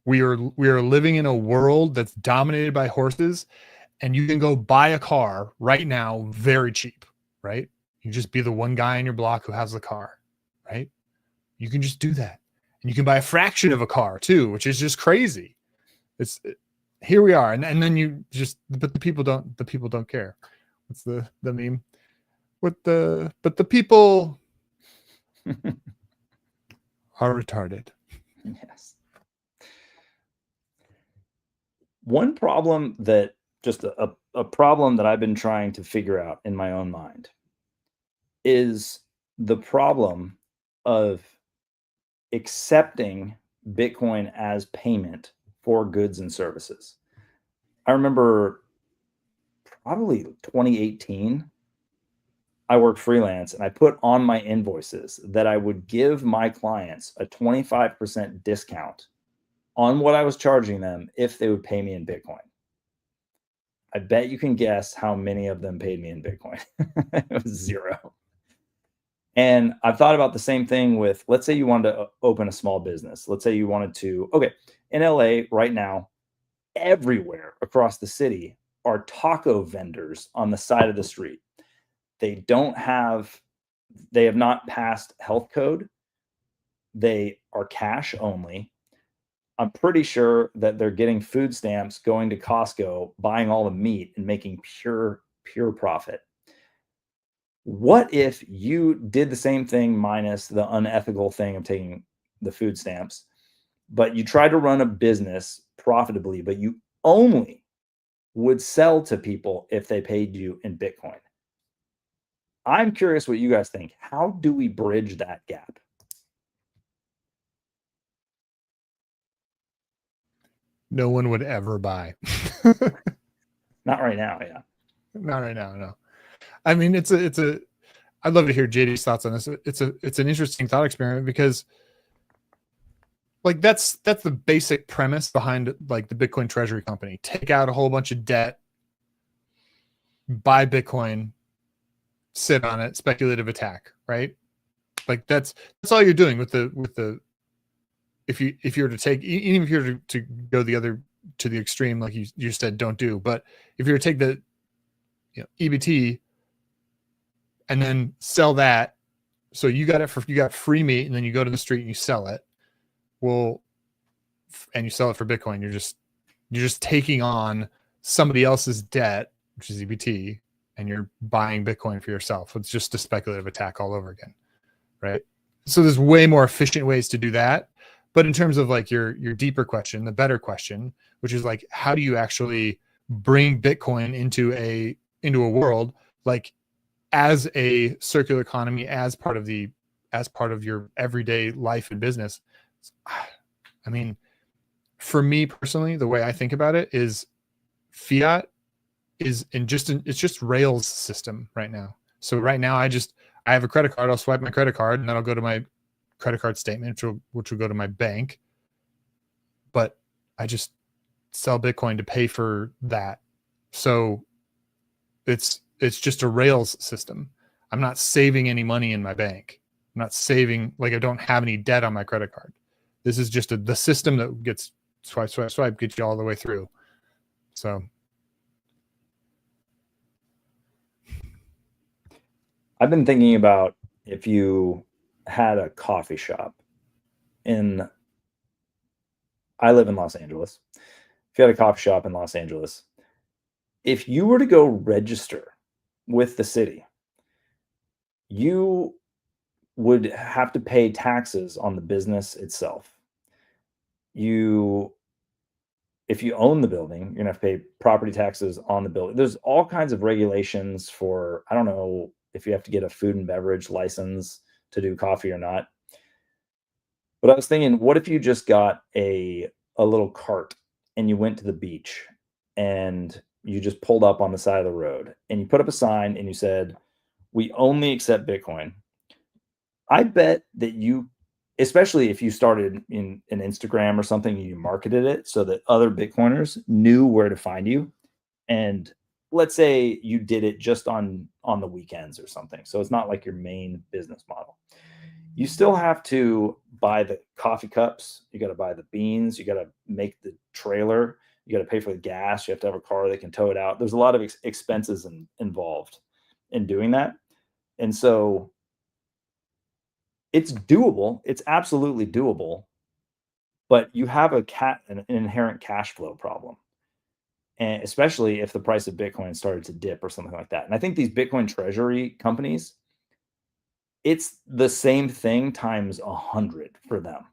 We are living in a world that's dominated by horses, and you can go buy a car right now very cheap, right? You just be the one guy in your block who has the car, right? You can just do that. And you can buy a fraction of a car too, which is just crazy. Here we are. And then you just, but the people don't care. What's the meme? But the people are retarded. Yes. One problem that just a problem that I've been trying to figure out in my own mind is the problem of accepting Bitcoin as payment for goods and services. I remember probably 2018, I worked freelance and I put on my invoices that I would give my clients a 25% discount on what I was charging them if they would pay me in Bitcoin. I bet you can guess how many of them paid me in Bitcoin. It was 0. And I've thought about the same thing with, let's say you wanted to open a small business. Let's say you wanted to, okay, in LA right now, everywhere across the city are taco vendors on the side of the street. They have not passed health code. They are cash only. I'm pretty sure that they're getting food stamps, going to Costco, buying all the meat and making pure profit. What if you did the same thing minus the unethical thing of taking the food stamps, but you tried to run a business profitably, but you only would sell to people if they paid you in Bitcoin? I'm curious what you guys think. How do we bridge that gap? No one would ever buy. Not right now, yeah. Not right now, no. I mean, I'd love to hear JD's thoughts on this. It's an interesting thought experiment because like that's the basic premise behind like the Bitcoin treasury company. Take out a whole bunch of debt, buy Bitcoin, sit on it, speculative attack, right? Like that's all you're doing with the if you were to take, even if you were to go to the extreme, like you said, don't do, but if you were to take the EBT and then sell that, so you got free meat, and then you go to the street and you sell it, well, and you sell it for Bitcoin, you're just taking on somebody else's debt, which is EBT, and you're buying Bitcoin for yourself. It's just a speculative attack all over again, right? So there's way more efficient ways to do that. But in terms of like your deeper question, the better question, which is like, how do you actually bring Bitcoin into a world like as a circular economy, as part of your everyday life and business? I mean, for me personally, the way I think about it is fiat is it's just Rails system right now. So right now I have a credit card. I'll swipe my credit card and then I'll go to my credit card statement, which will go to my bank. But I just sell Bitcoin to pay for that. So it's just a Rails system. I'm not saving any money in my bank. I'm not saving, like I don't have any debt on my credit card. This is just the system that gets swipe, gets you all the way through. So I've been thinking about if you had a coffee shop I live in Los Angeles. If you had a coffee shop in Los Angeles, if you were to go register with the city, you would have to pay taxes on the business itself. If you own the building, you're gonna have to pay property taxes on the building. There's all kinds of regulations for, I don't know if you have to get a food and beverage license to do coffee or not. But I was thinking, what if you just got a little cart and you went to the beach and you just pulled up on the side of the road and you put up a sign and you said, we only accept Bitcoin. I bet that you, especially if you started in an Instagram or something, and you marketed it so that other Bitcoiners knew where to find you. And let's say you did it just on the weekends or something. So it's not like your main business model. You still have to buy the coffee cups. You got to buy the beans. You got to make the trailer. You got to pay for the gas. You have to have a car that can tow it out. There's a lot of expenses involved in doing that. And so it's doable. It's absolutely doable. But you have an inherent cash flow problem. And especially if the price of Bitcoin started to dip or something like that. And I think these Bitcoin treasury companies, it's the same thing times 100 for them.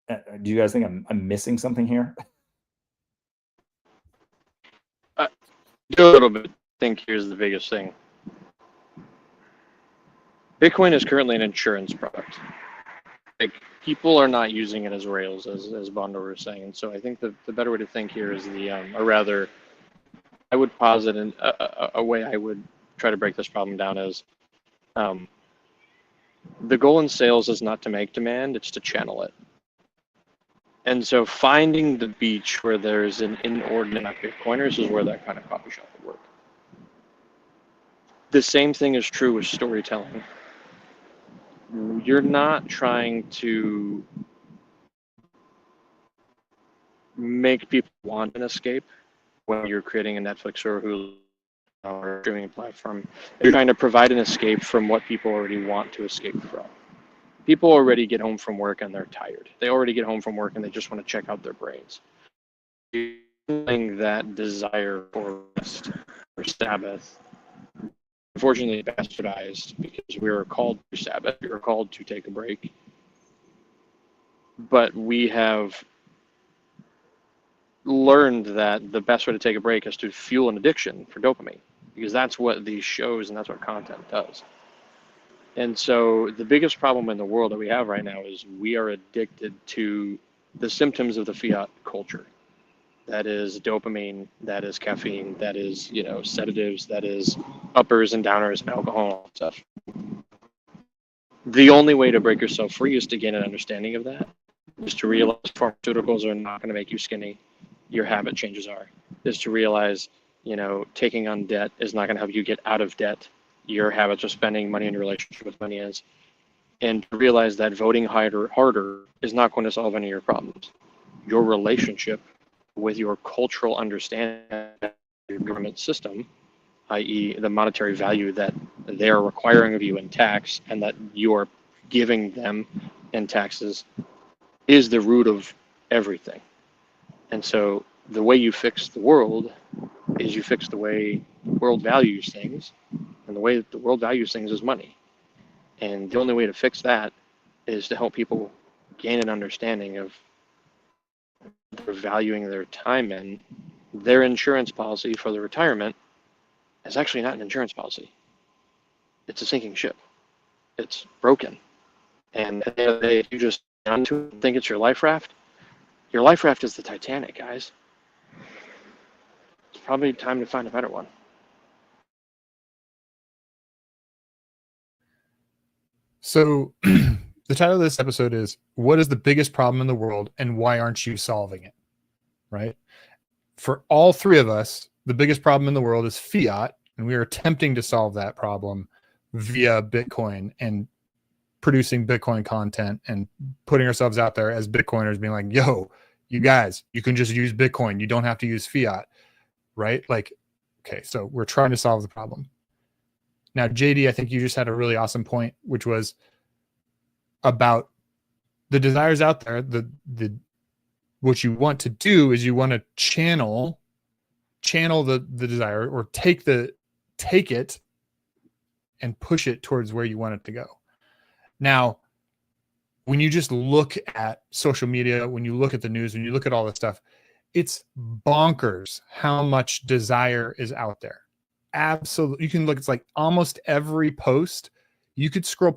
Do you guys think I'm missing something here? Do a little bit. I think here's the biggest thing. Bitcoin is currently an insurance product. like people are not using it as rails, as Bondo was saying. And so I think the better way to think here is or rather, I would posit a way I would try to break this problem down is, the goal in sales is not to make demand, it's to channel it. And so finding the beach where there's an inordinate amount of Bitcoiners is where that kind of coffee shop would work. The same thing is true with storytelling. You're not trying to make people want an escape when you're creating a Netflix or Hulu or streaming platform. You're trying to provide an escape from what people already want to escape from. People already get home from work and they're tired. They already get home from work and they just want to check out their brains. Feeling that desire for rest or Sabbath, unfortunately bastardized because we were called to Sabbath, we were called to take a break. But we have learned that the best way to take a break is to fuel an addiction for dopamine, because that's what these shows and that's what content does. And so the biggest problem in the world that we have right now is we are addicted to the symptoms of the fiat culture. That is dopamine, that is caffeine, that is, sedatives, that is uppers and downers and alcohol and stuff. The only way to break yourself free is to gain an understanding of that, is to realize pharmaceuticals are not going to make you skinny. Your habit changes are. Is to realize, taking on debt is not going to help you get out of debt. Your habits of spending money in your relationship with money is. And to realize that voting harder is not going to solve any of your problems. Your relationship with your cultural understanding of your government system, i.e. the monetary value that they are requiring of you in tax and that you are giving them in taxes, is the root of everything. And so the way you fix the world is you fix the way the world values things, and the way that the world values things is money. And the only way to fix that is to help people gain an understanding of they're valuing their time in. Their insurance policy for the retirement is actually not an insurance policy. It's a sinking ship. It's broken. And at the end of the day, if you just think it's your life raft, your life raft is the Titanic, guys. It's probably time to find a better one. So the title of this episode is, what is the biggest problem in the world and why aren't you solving it? Right? For all three of us, the biggest problem in the world is fiat, and we are attempting to solve that problem via Bitcoin and producing Bitcoin content and putting ourselves out there as Bitcoiners, being like, yo, you guys, you can just use Bitcoin. You don't have to use fiat, right? Like, okay, so we're trying to solve the problem. Now, JD, I think you just had a really awesome point, which was about the desires out there. What you want to do is you want to channel the desire, or take it and push it towards where you want it to go. Now, when you just look at social media, when you look at the news, when you look at all this stuff, it's bonkers how much desire is out there. Absolutely. You can look, it's like almost every post, you could scroll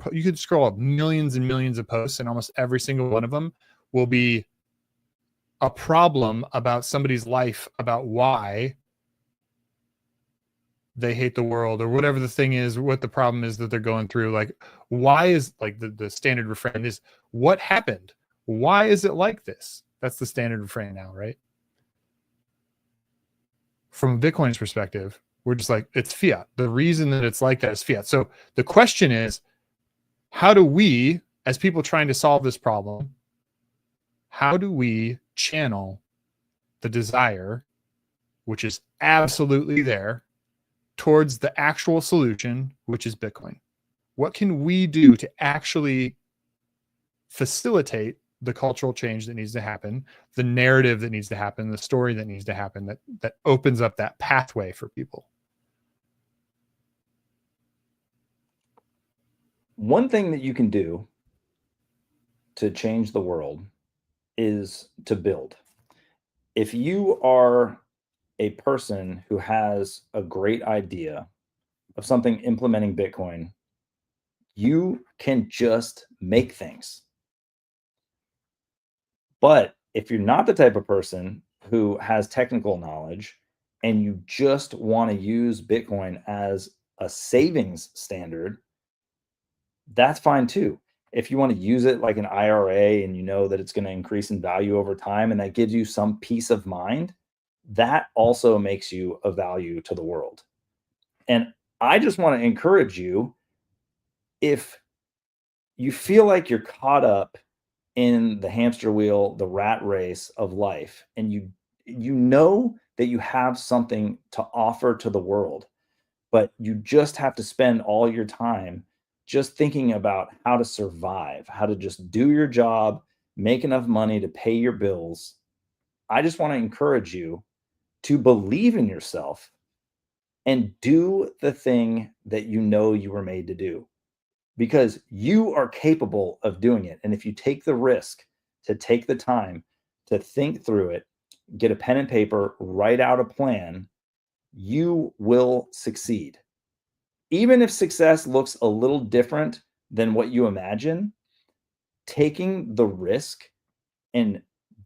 up millions and millions of posts, and almost every single one of them will be a problem about somebody's life, about why they hate the world, or whatever the thing is, what the problem is that they're going through. Like, why is, like, the standard refrain is, what happened? Why is it like this? That's the standard refrain now, right? From Bitcoin's perspective, we're just like, it's fiat. The reason that it's like that is fiat. So the question is, how do we, as people trying to solve this problem, how do we channel the desire, which is absolutely there, towards the actual solution, which is Bitcoin? What can we do to actually facilitate the cultural change that needs to happen, the narrative that needs to happen, the story that needs to happen, that opens up that pathway for people? One thing that you can do to change the world is to build. If you are a person who has a great idea of something implementing Bitcoin, you can just make things. But if you're not the type of person who has technical knowledge and you just want to use Bitcoin as a savings standard, that's fine too. If you want to use it like an IRA and you know that it's going to increase in value over time and that gives you some peace of mind, that also makes you of value to the world. And I just want to encourage you, if you feel like you're caught up in the hamster wheel, the rat race of life, and you know that you have something to offer to the world, but you just have to spend all your time just thinking about how to survive, how to just do your job, make enough money to pay your bills. I just want to encourage you to believe in yourself and do the thing that you know you were made to do, because you are capable of doing it. And if you take the risk to take the time to think through it, get a pen and paper, write out a plan, you will succeed. Even if success looks a little different than what you imagine, taking the risk and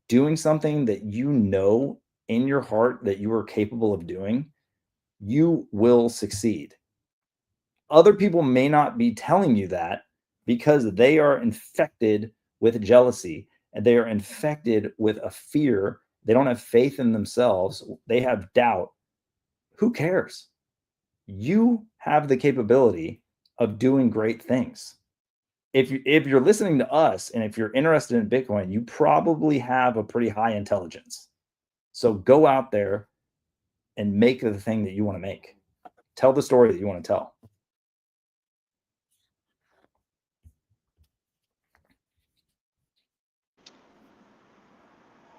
doing something that you know in your heart that you are capable of doing, you will succeed. Other people may not be telling you that because they are infected with jealousy and they are infected with a fear. They don't have faith in themselves. They have doubt. Who cares? You have the capability of doing great things. If you're listening to us and if you're interested in Bitcoin, you probably have a pretty high intelligence. So go out there and make the thing that you want to make. Tell the story that you want to tell.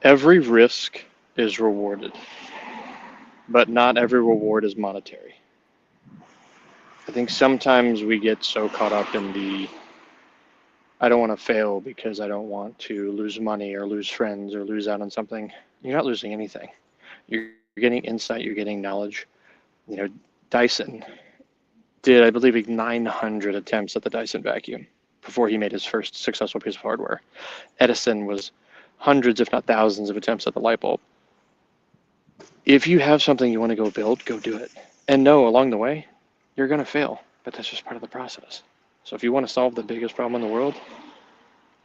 Every risk is rewarded, but not every reward is monetary. I think sometimes we get so caught up in the, I don't want to fail because I don't want to lose money or lose friends or lose out on something. You're not losing anything. You're getting insight, you're getting knowledge. You know, Dyson did, I believe, 900 attempts at the Dyson vacuum before he made his first successful piece of hardware. Edison was hundreds, if not thousands, of attempts at the light bulb. If you have something you want to go build, go do it. And know along the way, you're going to fail, but that's just part of the process. So if you want to solve the biggest problem in the world,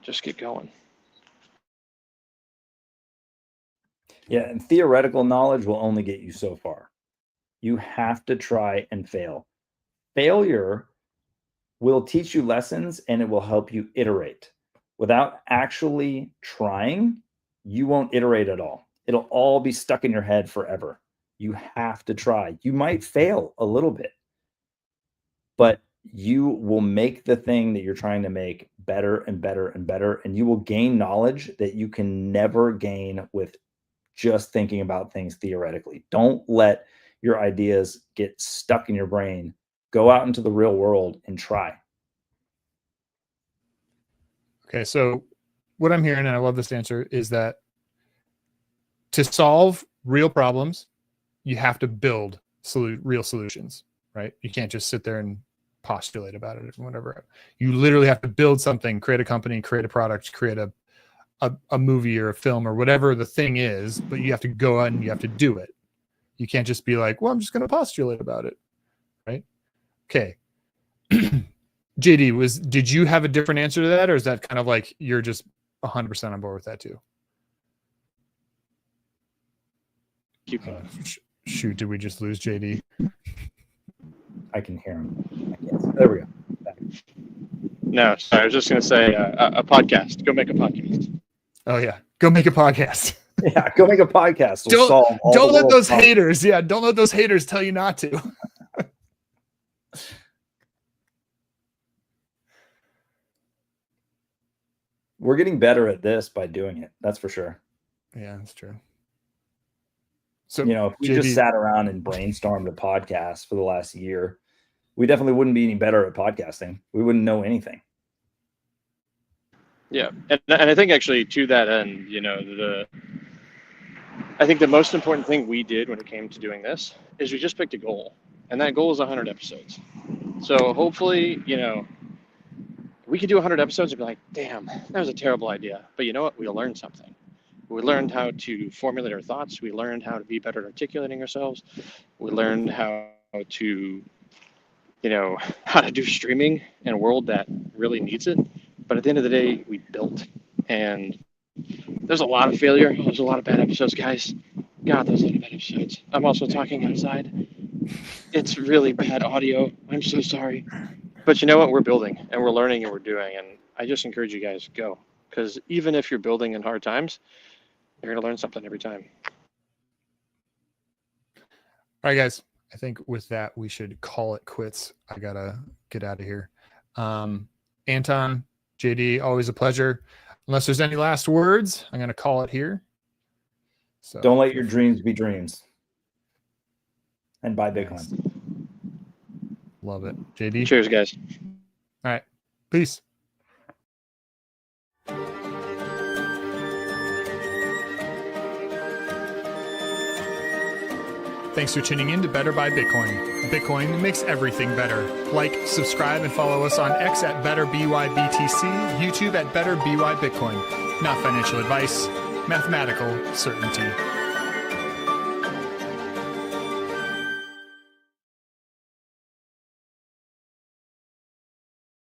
just get going. Yeah, and theoretical knowledge will only get you so far. You have to try and fail. Failure will teach you lessons and it will help you iterate. Without actually trying, you won't iterate at all. It'll all be stuck in your head forever. You have to try. You might fail a little bit, but you will make the thing that you're trying to make better and better and better. And you will gain knowledge that you can never gain with just thinking about things theoretically. Don't let your ideas get stuck in your brain. Go out into the real world and try. Okay, so what I'm hearing, and I love this answer, is that to solve real problems, you have to build real solutions, right? You can't just sit there and postulate about it or whatever. You literally have to build something, create a company, create a product, create a movie or a film or whatever the thing is, but you have to go out and you have to do it. You can't just be like, well, I'm just going to postulate about it, right? Okay. JD, did you have a different answer to that, or is that kind of like you're just 100% on board with that too? Shoot, did we just lose JD? I can hear him. There we go. No, sorry, I was just going to say a podcast. Go make a podcast. Oh yeah, go make a podcast. Yeah, go make a podcast. Don't let those haters. Yeah, don't let those haters tell you not to. We're getting better at this by doing it. That's for sure. Yeah, that's true. So, if we just sat around and brainstormed a podcast for the last year, we definitely wouldn't be any better at podcasting. We wouldn't know anything. Yeah, and I think actually to that end, I think the most important thing we did when it came to doing this is we just picked a goal, and that goal is 100 episodes. So hopefully, we could do 100 episodes and be like, damn, that was a terrible idea. But you know what? We'll learn something. We learned how to formulate our thoughts. We learned how to be better at articulating ourselves. We learned how to, how to do streaming in a world that really needs it. But at the end of the day, we built. And there's a lot of failure. There's a lot of bad episodes, guys. God, there's a lot of bad episodes. I'm also talking outside. It's really bad audio. I'm so sorry. But you know what? We're building and we're learning and we're doing. And I just encourage you guys, go. Because even if you're building in hard times, you're going to learn something every time. All right, guys. I think with that, we should call it quits. I got to get out of here. Anton, JD, always a pleasure. Unless there's any last words, I'm going to call it here. So don't let your dreams be dreams. And buy Bitcoin. Nice. Love it. JD? Cheers, guys. All right. Peace. Thanks for tuning in to Better by Bitcoin. Bitcoin makes everything better. Like, subscribe, and follow us on X at BetterBYBTC, YouTube at BetterBYBitcoin. Not financial advice, mathematical certainty.